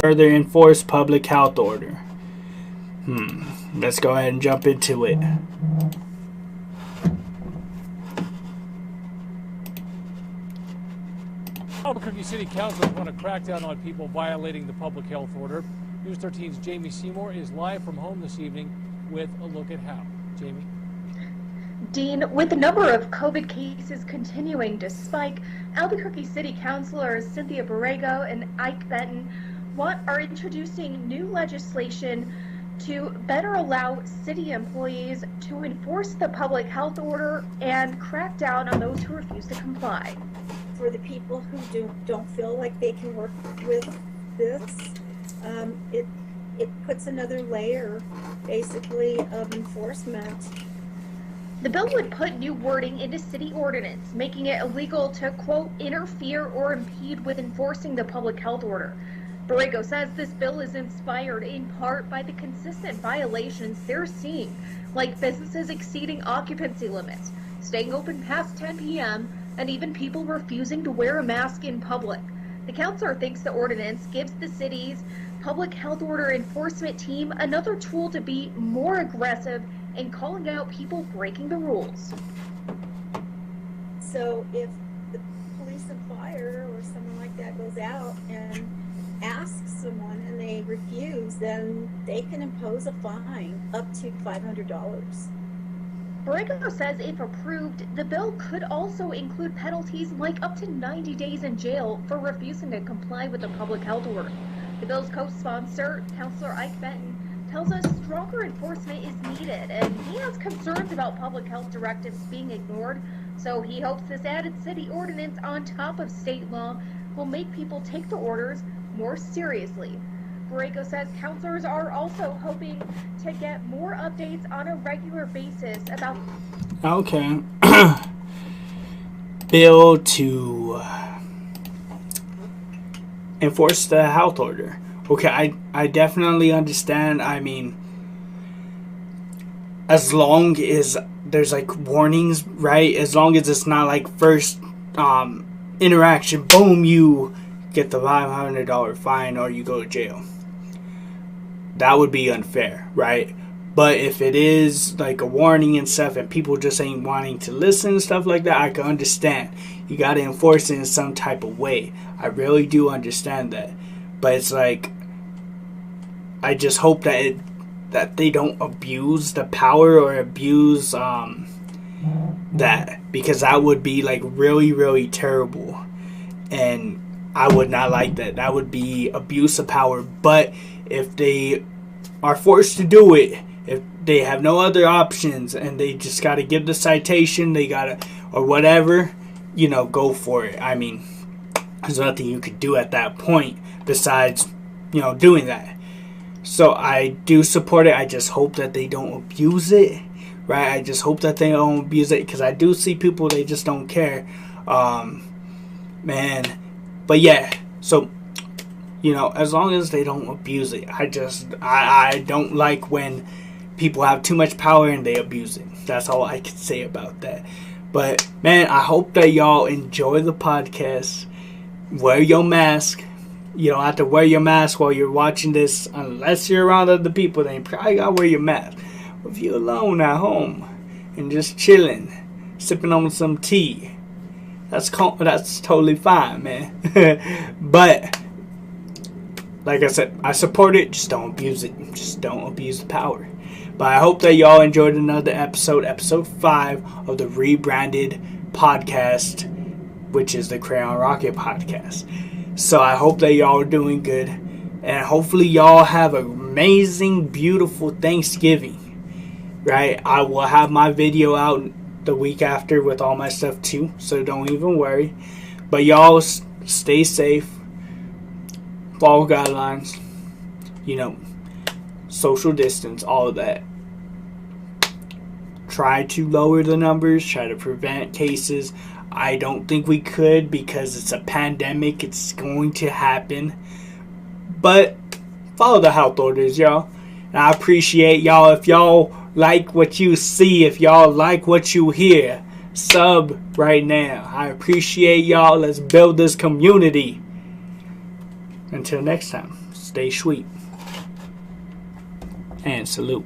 further enforce public health order. Let's go ahead and jump into it. Albuquerque City Council want to crack down on people violating the public health order. News 13's Jamie Seymour is live from home this evening with a look at how. Jamie? Dean, with the number of COVID cases continuing to spike, Albuquerque City Councilors Cynthia Borrego and Ike Benton are introducing new legislation to better allow city employees to enforce the public health order and crack down on those who refuse to comply. For the people who don't feel like they can work with this, it puts another layer, basically, of enforcement. The bill would put new wording into city ordinance, making it illegal to, quote, interfere or impede with enforcing the public health order. Borrego says this bill is inspired in part by the consistent violations they're seeing, like businesses exceeding occupancy limits, staying open past 10 p.m., and even people refusing to wear a mask in public. The councilor thinks the ordinance gives the city's public health order enforcement team another tool to be more aggressive in calling out people breaking the rules. So if the police and fire or someone like that goes out and asks someone and they refuse, then they can impose a fine up to $500. Borrego says if approved, the bill could also include penalties like up to 90 days in jail for refusing to comply with the public health order. The bill's co-sponsor, Councilor Ike Benton, tells us stronger enforcement is needed, and he has concerns about public health directives being ignored, so he hopes this added city ordinance on top of state law will make people take the orders more seriously. Borrego says councilors are also hoping to get more updates on a regular basis about... Okay. Bill to enforce the health order. Okay, I definitely understand. I mean, as long as there's like warnings, right? As long as it's not like first interaction, boom, you get the $500 fine or you go to jail. That would be unfair, right? But if it is like a warning and stuff and people just ain't wanting to listen and stuff like that, I can understand. You got to enforce it in some type of way. I really do understand that. But it's like, I just hope that they don't abuse the power or abuse that, because that would be like really, really terrible. And I would not like that. That would be abuse of power. But if they are forced to do it, if they have no other options and they just got to give the citation, they got to, or whatever, you know, go for it. I mean, there's nothing you could do at that point besides, you know, doing that. So I do support it. I just hope that they don't abuse it, right? I just hope that they don't abuse it, because I do see people, they just don't care. Man. But yeah, so, you know, as long as they don't abuse it. I don't like when people have too much power and they abuse it. That's all I can say about that. But, man, I hope that y'all enjoy the podcast. Wear your mask. You don't have to wear your mask while you're watching this. Unless you're around other people, then you probably got to wear your mask. But if you're alone at home and just chilling, sipping on some tea, that's totally fine, man. But, like I said, I support it. Just don't abuse it. Just don't abuse the power. But I hope that y'all enjoyed another episode 5 of the rebranded podcast, which is the Crayon Rocket podcast. So I hope that y'all are doing good. And hopefully y'all have an amazing, beautiful Thanksgiving. Right? I will have my video out the week after with all my stuff too. So don't even worry. But y'all stay safe. Follow guidelines. You know, social distance, all of that. Try to lower the numbers. Try to prevent cases. I don't think we could, because it's a pandemic. It's going to happen. But follow the health orders, y'all. And I appreciate y'all. If y'all like what you see, if y'all like what you hear, sub right now. I appreciate y'all. Let's build this community. Until next time, stay sweet and salute.